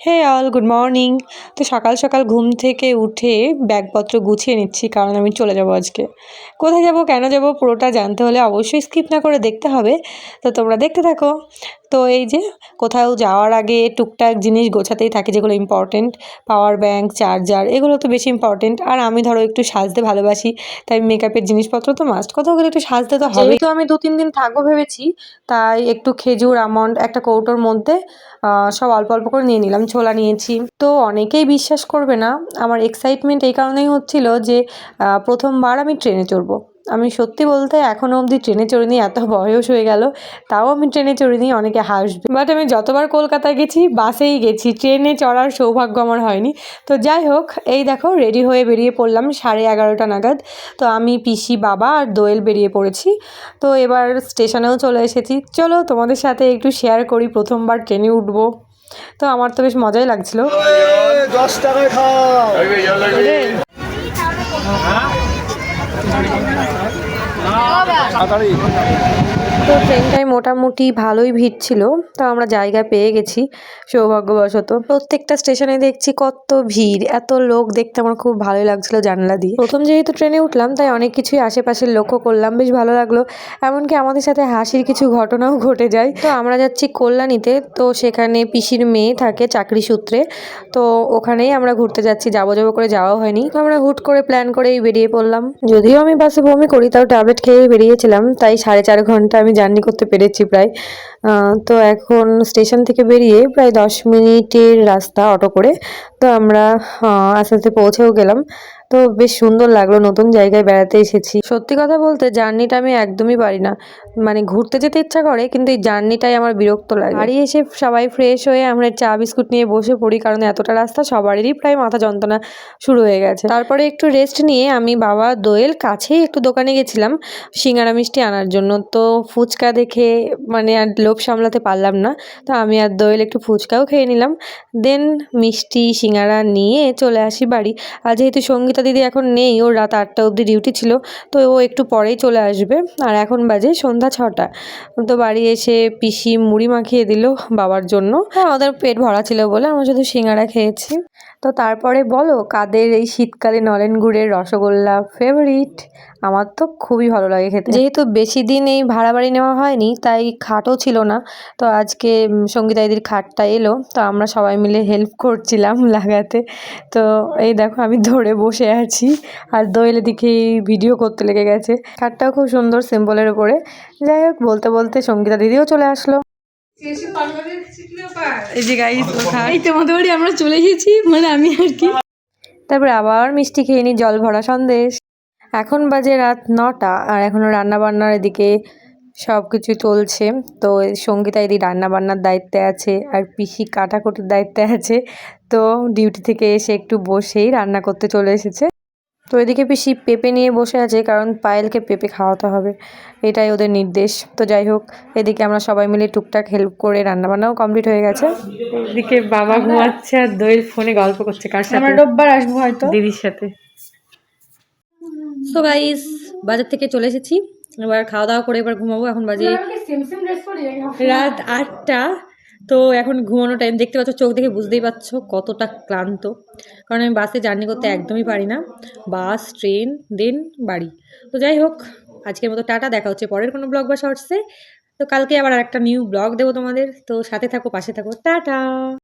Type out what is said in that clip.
হে all good morning. তো সকাল সকাল ঘুম থেকে উঠে ব্যাগপত্র গুছিয়ে নিচ্ছি, কারণ আমি চলে যাব আজকে। কোথায় যাব, কেন যাব, পুরোটা জানতে হলে অবশ্যই স্কিপ না করে দেখতে হবে। তো তোমরা দেখতে থাকো। তো এই যে কোথাও যাওয়ার আগে টুকটাক জিনিস গোছাতেই থাকে, যেগুলো ইম্পর্টেন্ট। পাওয়ার ব্যাঙ্ক, চার্জার, এগুলো তো বেশি ইম্পর্টেন্ট। আর আমি ধরো একটু সাজতে ভালোবাসি, তাই মেকআপের জিনিসপত্র তো মাস্ট। কোথাও গেলে একটু সাজতে তো হবে। তো আমি 2-3 দিন থাকবো ভেবেছি, তাই একটু খেজুর, আমন্ড একটা কৌটোর মধ্যে সব অল্প অল্প করে নিয়ে নিলাম। ছোলা নিয়েছি। তো অনেকেই বিশ্বাস করবে না, আমার এক্সাইটমেন্ট এই কারণেই হচ্ছিল যে প্রথমবার আমি ট্রেনে চড়বো। আমি সত্যি বলতে এখনও অবধি ট্রেনে চড়িনি, এত বয়স হয়ে গেল তাও আমি ট্রেনে চড়িনি। অনেকে হাসবে, বাট আমি যতবার কলকাতায় গেছি বাসেই গেছি, ট্রেনে চড়ার সৌভাগ্য আমার হয়নি। তো যাই হোক, এই দেখো রেডি হয়ে বেরিয়ে পড়লাম 11:30 নাগাদ। তো আমি, পিসি, বাবা আর দোয়েল বেরিয়ে পড়েছি। তো এবার স্টেশনেও চলে এসেছি। চলো তোমাদের সাথে একটু শেয়ার করি, প্রথমবার ট্রেনে উঠবো। তো আমার তো বেশ মজাই লাগছিল। 10 টাকায় খাও। তো ট্রেনটায় মোটামুটি ভালোই ভিড় ছিল, তো আমরা জায়গা পেয়ে গেছি সৌভাগ্যবশত। প্রত্যেকটা স্টেশনে দেখছি কত ভিড়, এত লোক দেখতে আমার খুব ভালোই লাগছিল জানলা দিয়ে। প্রথম যেহেতু ট্রেনে উঠলাম, তাই অনেক কিছুই আশেপাশের লক্ষ্য করলাম, বেশ ভালো লাগলো। এমনকি আমাদের সাথে হাসির কিছু ঘটনাও ঘটে যায়। তো আমরা যাচ্ছি কল্যাণীতে, তো সেখানে পিসির মেয়ে থাকে চাকরি সূত্রে। তো ওখানেই আমরা ঘুরতে যাচ্ছি, যাবো যাবো করে যাওয়া হয়নি। তো আমরা হুট করে প্ল্যান করেই বেরিয়ে পড়লাম। যদিও আমি বাসে বমি করি, তাও ট্যাবলেট খেয়ে বেরিয়েছিলাম, তাই 4.5 ঘন্টা আমি জার্নি করতে পেরেছি প্রায়। তো এখন স্টেশন থেকে বেরিয়ে প্রায় 10 মিনিটের রাস্তা অটো করে। তো আমরা আস্তে আস্তে পৌঁছেও গেলাম। তো বেশ সুন্দর লাগলো, নতুন জায়গায় বেড়াতে এসেছি। সত্যি কথা বলতে জার্নিটা আমি একদমই পারি না। মানে ঘুরতে যেতে ইচ্ছা করে, কিন্তু এই জার্নিটাই আমার বিরক্ত লাগে। বাড়ি এসে সবাই ফ্রেশ হয়ে আমরা চা বিস্কুট নিয়ে বসে পড়ি, কারণ এতটা রাস্তা সবারই প্রায় মাথা যন্ত্রণা শুরু হয়ে গেছে। তারপরে একটু রেস্ট নিয়ে আমি, বাবা, দোয়েল কাছেই একটু দোকানে গেছিলাম সিঙ্গারা মিষ্টি আনার জন্য। তো ফুচকা দেখে মানে আর লোভ সামলাতে পারলাম না, তো আমি আর দোয়েল একটু ফুচকাও খেয়ে নিলাম। দেন মিষ্টি সিঙ্গারা নিয়ে চলে আসি বাড়ি। আর যেহেতু সঙ্গীতা দিদি এখন নেই, ওর রাত 8টা অবধি ডিউটি ছিল, তো ও একটু পরেই চলে আসবে। আর এখন বাজে সন্ধ্যা 6টা। তো বাড়ি এসে পিসি মুড়ি মাখিয়ে দিল বাবার জন্য। আমাদের পেট ভরা ছিল বলে আমরা শুধু সিঙ্গারা খেয়েছি। তো তারপরে বলো, কাদের এই শীতকালে নলেন গুড়ের রসগোল্লা ফেভারিট? আমার তো খুবই ভালো লাগে খেতে। যেহেতু বেশি দিন এই ভাড়া বাড়ি নেওয়া হয়নি, তাই খাটও ছিল না। তো আজকে সঙ্গীতা দিদির খাটটা এলো, তো আমরা সবাই মিলে হেল্প করছিলাম লাগাতে। তো এই দেখো আমি ধরে বসে আছি, আর দোয়েল দিকে ভিডিও করতে লেগে গেছে। খাটটাও খুব সুন্দর, সিম্পলের উপরে। যাই হোক, বলতে বলতে সঙ্গীতা দিদিও চলে আসলো। এই যে গাইস, এই তোমাদের বাড়ি আমরা চলে এসেছি, মানে আমি আর কি। তারপরে আবার মিষ্টি খেয়ে নি, জল ভরা সন্দেশ। এখন বাজে রাত 9টা, আর এখনো রান্না বান্নার এদিকে সব কিছু চলছে। তো সঙ্গীতা এদিকে রান্না বান্নার দায়িত্বে আছে, আর পিসি কাটাকুটির দায়িত্বে আছে। তো ডিউটি থেকে এসে একটু বসেই রান্না করতে চলে এসেছে। তো এদিকে পিসি পেঁপে নিয়ে বসে আছে, কারণ পায়েলকে পেঁপে খাওয়াতে হবে, এটাই ওদের নির্দেশ। তো যাই হোক, এদিকে আমরা সবাই মিলে টুকটাক হেল্প করে রান্নাবান্নাও কমপ্লিট হয়ে গেছে। এদিকে বাবা ঘুমাচ্ছে, আর দোয়েল ফোনে গল্প করছে। কার সাথে? আমরা রোববার আসবো হয়তো, দিদির সাথে। সো গাইস, বাজার থেকে চলে এসেছি, এবার খাওয়া দাওয়া করে এবার ঘুমাবো। এখন বাজে রাত 8টা। তো এখন ঘুমানো টাইম। দেখতে পাচ্ছ, চোখ দেখে বুঝতেই পারছো কতটা ক্লান্ত, কারণ আমি বাসে জার্নি করতে একদমই পারি না। বাস, ট্রেন, দেন বাড়ি। তো যাই হোক, আজকের মতো টাটা, দেখা হচ্ছে পরের কোনো ব্লগ বা শর্টসে। তো কালকে আবার একটা নিউ ব্লগ দেবো তোমাদের, তো সাথে থাকো, পাশে থাকো, টাটা।